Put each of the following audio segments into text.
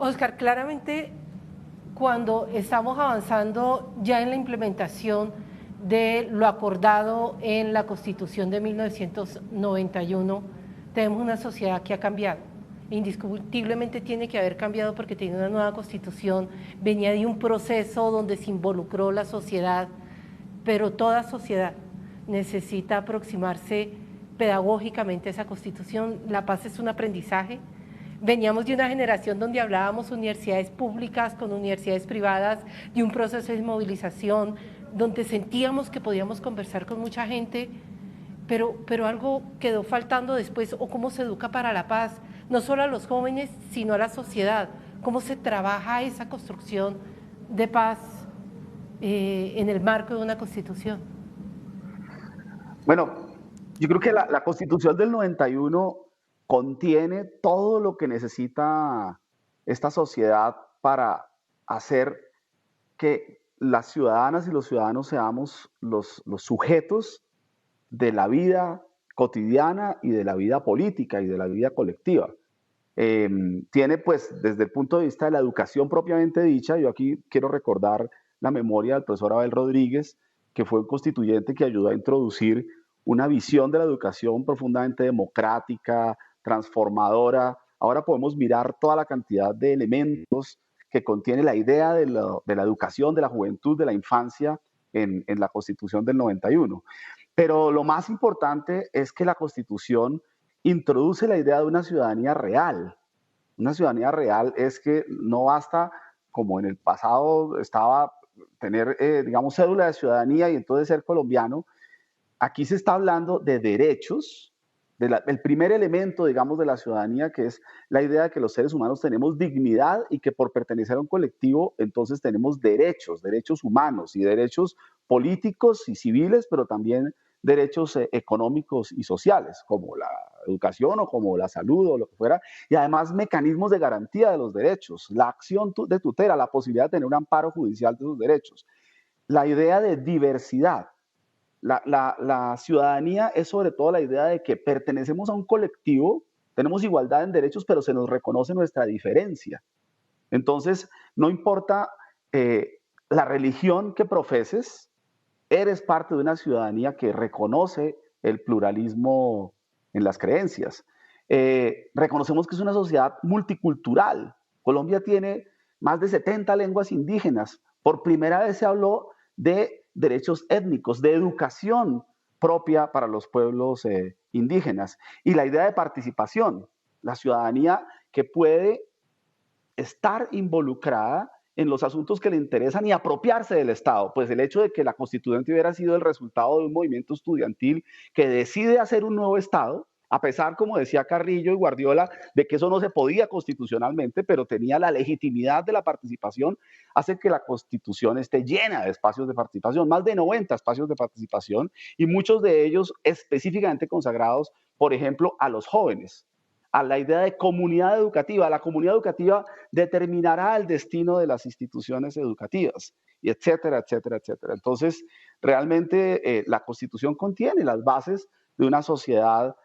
Oscar, claramente cuando estamos avanzando ya en la implementación de lo acordado en la Constitución de 1991, tenemos una sociedad que ha cambiado. Indiscutiblemente tiene que haber cambiado porque tiene una nueva Constitución, venía de un proceso donde se involucró la sociedad, pero toda sociedad necesita aproximarse pedagógicamente a esa Constitución. La paz es un aprendizaje. Veníamos de una generación donde hablábamos universidades públicas con universidades privadas, de un proceso de movilización, donde sentíamos que podíamos conversar con mucha gente, pero algo quedó faltando después, o cómo se educa para la paz, no solo a los jóvenes, sino a la sociedad, cómo se trabaja esa construcción de paz en el marco de una constitución. Bueno, yo creo que la Constitución del 91 contiene todo lo que necesita esta sociedad para hacer que las ciudadanas y los ciudadanos seamos los sujetos de la vida cotidiana y de la vida política y de la vida colectiva. Tiene, pues, desde el punto de vista de la educación propiamente dicha, yo aquí quiero recordar la memoria del profesor Abel Rodríguez, que fue un constituyente que ayudó a introducir una visión de la educación profundamente democrática, transformadora. Ahora podemos mirar toda la cantidad de elementos que contiene la idea de la educación, de la juventud, de la infancia en la Constitución del 91. Pero lo más importante es que la Constitución introduce la idea de una ciudadanía real. Una ciudadanía real es que no basta, como en el pasado estaba, tener, digamos, cédula de ciudadanía y entonces ser colombiano. Aquí se está hablando de derechos, el primer elemento, digamos, de la ciudadanía, que es la idea de que los seres humanos tenemos dignidad y que por pertenecer a un colectivo, entonces tenemos derechos, derechos humanos y derechos políticos y civiles, pero también derechos económicos y sociales, como la educación o como la salud o lo que fuera, y además mecanismos de garantía de los derechos, la acción de tutela, la posibilidad de tener un amparo judicial de sus derechos, la idea de diversidad. La ciudadanía es sobre todo la idea de que pertenecemos a un colectivo, tenemos igualdad en derechos, pero se nos reconoce nuestra diferencia. Entonces, no importa la religión que profeses, eres parte de una ciudadanía que reconoce el pluralismo en las creencias. Reconocemos que es una sociedad multicultural. Colombia tiene más de 70 lenguas indígenas. Por primera vez se habló de derechos étnicos, de educación propia para los pueblos indígenas. Y la idea de participación, la ciudadanía que puede estar involucrada en los asuntos que le interesan y apropiarse del Estado. Pues el hecho de que la constituyente hubiera sido el resultado de un movimiento estudiantil que decide hacer un nuevo Estado, a pesar, como decía Carrillo y Guardiola, de que eso no se podía constitucionalmente, pero tenía la legitimidad de la participación, hace que la Constitución esté llena de espacios de participación, más de 90 espacios de participación, y muchos de ellos específicamente consagrados, por ejemplo, a los jóvenes, a la idea de comunidad educativa. La comunidad educativa determinará el destino de las instituciones educativas, y etcétera, etcétera, etcétera. Entonces, realmente la Constitución contiene las bases de una sociedad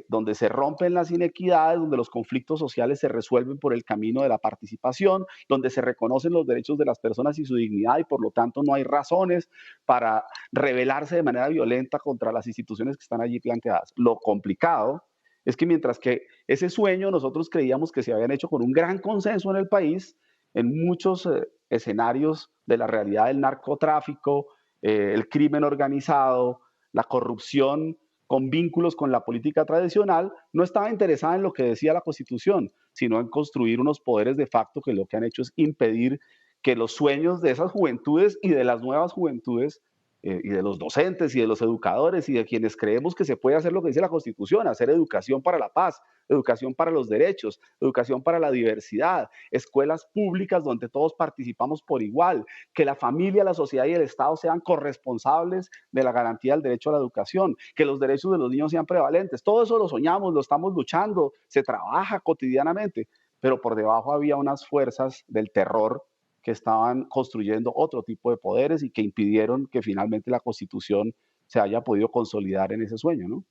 donde se rompen las inequidades, donde los conflictos sociales se resuelven por el camino de la participación, donde se reconocen los derechos de las personas y su dignidad y por lo tanto no hay razones para rebelarse de manera violenta contra las instituciones que están allí planteadas. Lo complicado es que mientras que ese sueño nosotros creíamos que se habían hecho con un gran consenso en el país, en muchos escenarios de la realidad del narcotráfico, el crimen organizado, la corrupción con vínculos con la política tradicional, no estaba interesada en lo que decía la Constitución, sino en construir unos poderes de facto que lo que han hecho es impedir que los sueños de esas juventudes y de las nuevas juventudes y de los docentes y de los educadores y de quienes creemos que se puede hacer lo que dice la Constitución, hacer educación para la paz, educación para los derechos, educación para la diversidad, escuelas públicas donde todos participamos por igual, que la familia, la sociedad y el Estado sean corresponsables de la garantía del derecho a la educación, que los derechos de los niños sean prevalentes. Todo eso lo soñamos, lo estamos luchando, se trabaja cotidianamente, pero por debajo había unas fuerzas del terror que estaban construyendo otro tipo de poderes y que impidieron que finalmente la Constitución se haya podido consolidar en ese sueño, ¿no?